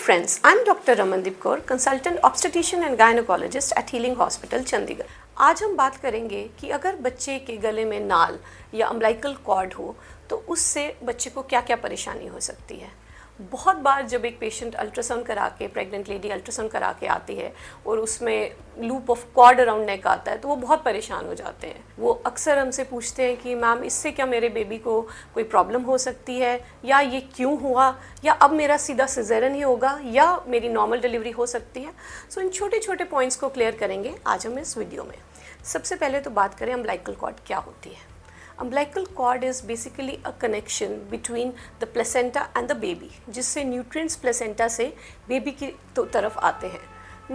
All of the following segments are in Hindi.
friends, I'm Dr. Ramandeep Kaur, consultant obstetrician and gynecologist at Healing Hospital, Chandigarh. आज हम बात करेंगे कि अगर बच्चे के गले में नाल या अम्बिलिकल कॉर्ड हो तो उससे बच्चे को क्या क्या परेशानी हो सकती है। बहुत बार जब एक पेशेंट अल्ट्रासाउंड करा के, प्रेग्नेंट लेडी अल्ट्रासाउंड करा के आती है और उसमें loop of cord around neck आता है तो वो बहुत परेशान हो जाते हैं। वो अक्सर हमसे पूछते हैं कि मैम इससे क्या मेरे बेबी को कोई प्रॉब्लम हो सकती है, या ये क्यों हुआ, या अब मेरा सीधा सिजेरियन ही होगा, या मेरी नॉर्मल डिलीवरी हो सकती है। सो इन छोटे छोटे पॉइंट्स को क्लियर करेंगे आज हम इस वीडियो में। सबसे पहले तो बात करें अम्बिलिकल कॉर्ड क्या होती है। Umbilical cord is basically a connection between the placenta and the baby, जिससे nutrients placenta से baby की तरफ आते हैं।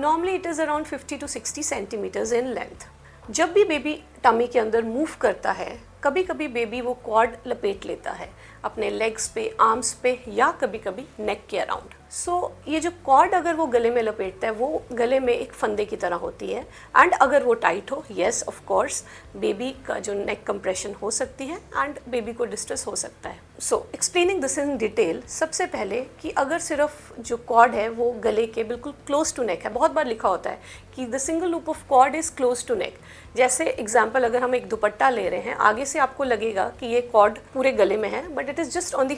Normally it is around 50 to 60 centimeters in length। जब भी बेबी टमी के अंदर मूव करता है, कभी कभी बेबी वो कॉर्ड लपेट लेता है अपने लेग्स पे, आर्म्स पे, या कभी कभी नेक के अराउंड। सो ये जो कॉर्ड अगर वो गले में लपेटता है वो गले में एक फंदे की तरह होती है, एंड अगर वो टाइट हो, येस ऑफ कोर्स बेबी का जो नेक कंप्रेशन हो सकती है एंड बेबी को डिस्ट्रेस हो सकता है। सो एक्सप्लेनिंग दिस इन डिटेल, सबसे पहले कि अगर सिर्फ जो कॉर्ड है वो गले के बिल्कुल क्लोज टू नेक है, बहुत बार लिखा होता है कि the single loop of cord is close to neck. जैसे एग्जाम्पल, अगर हम एक दुपट्टा ले रहे हैं, आगे से आपको लगेगा कि ये कॉर्ड पूरे गले में है, but it is just on the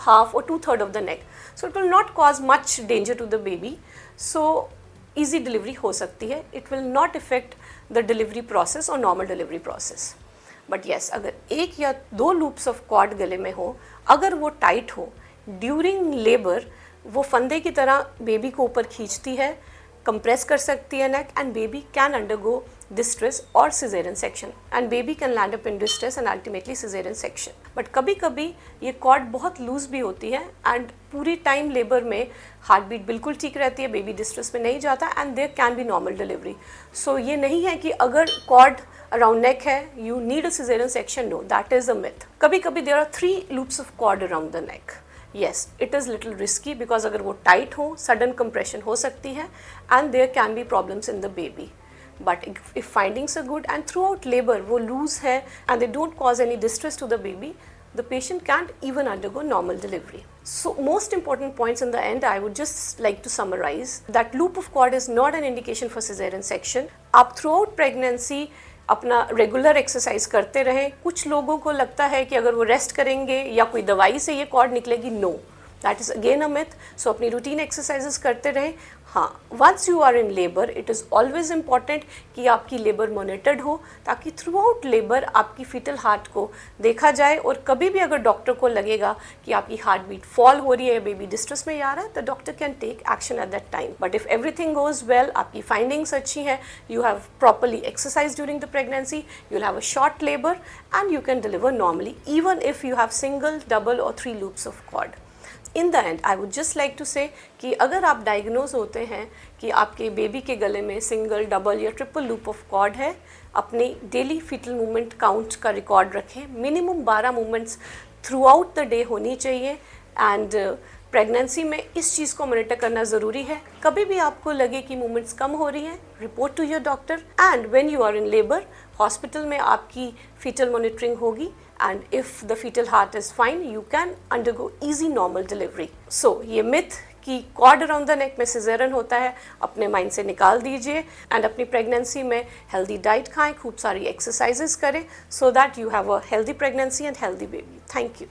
half or 2/3 of the neck, so it will not cause much danger to the baby, so easy delivery हो सकती है। it will not affect the delivery process or normal delivery process, but yes, अगर एक या दो loops of cord गले में हो, अगर वो टाइट हो, ड्यूरिंग लेबर वो फंदे की तरह बेबी को ऊपर खींचती है, कंप्रेस कर सकती है neck, and baby can undergo distress और caesarean section, and baby can land up in distress and ultimately caesarean section. But कभी कभी ये कॉर्ड बहुत लूज भी होती है एंड पूरी टाइम लेबर में हार्ट बीट बिल्कुल ठीक रहती है, बेबी डिस्ट्रेस में नहीं जाता, and there can be normal delivery. So ये नहीं है कि अगर कॉर्ड अराउंड नेक है you need a caesarean section, no, that is a myth. कभी कभी there are 3 loops of cord around the neck. yes, it is little risky because अगर वो टाइट हो, sudden compression हो सकती है, and there can be problems in the baby, but if findings are good and throughout labor वो loose है and they don't cause any distress to the baby, the patient can't even undergo normal delivery. So most important points in the end, I would just like to summarize that loop of cord is not an indication for cesarean section. आप throughout pregnancy अपना रेगुलर एक्सरसाइज करते रहें। कुछ लोगों को लगता है कि अगर वो रेस्ट करेंगे या कोई दवाई से ये कॉर्ड निकलेगी, no, that is again a myth. So अपनी रूटीन एक्सरसाइजेस करते रहें। हाँ, once you are in labour it is always important कि आपकी लेबर मॉनिटर्ड हो, ताकि थ्रू आउट लेबर आपकी फीटल हार्ट को देखा जाए, और कभी भी अगर डॉक्टर को लगेगा कि आपकी हार्ट बीट फॉल हो रही है, बेबी डिस्ट्रेस में आ रहा है, तो doctor can take action at that time. But if everything goes well, आपकी फाइंडिंग्स अच्छी हैं, you have properly exercise during the pregnancy, you will have a short labour and you can deliver normally even if you have single, double or 3 loops of cord. In the end I would just like to say कि अगर आप डायग्नोज होते हैं कि आपके बेबी के गले में सिंगल, डबल या ट्रिपल लूप ऑफ कॉर्ड है, अपनी डेली फीटल मूवमेंट काउंट का रिकॉर्ड रखें। Minimum 12 movements through out the day होनी चाहिए, एंड प्रेगनेंसी में इस चीज़ को मॉनिटर करना ज़रूरी है। कभी भी आपको लगे कि मूवमेंट्स कम हो रही हैं, report to your doctor, and when you are in labour, hospital में आपकी फीटल मॉनिटरिंग होगी, and if the fetal heart is fine, you can undergo easy normal delivery. So ये myth कि कॉर्ड अराउंड द नेक में सिजेरियन होता है, अपने माइंड से निकाल दीजिए, एंड अपनी प्रेगनेंसी में हेल्दी डाइट खाएं, खूब सारी एक्सरसाइजेस करें, so that you have a healthy pregnancy and healthy baby. Thank you.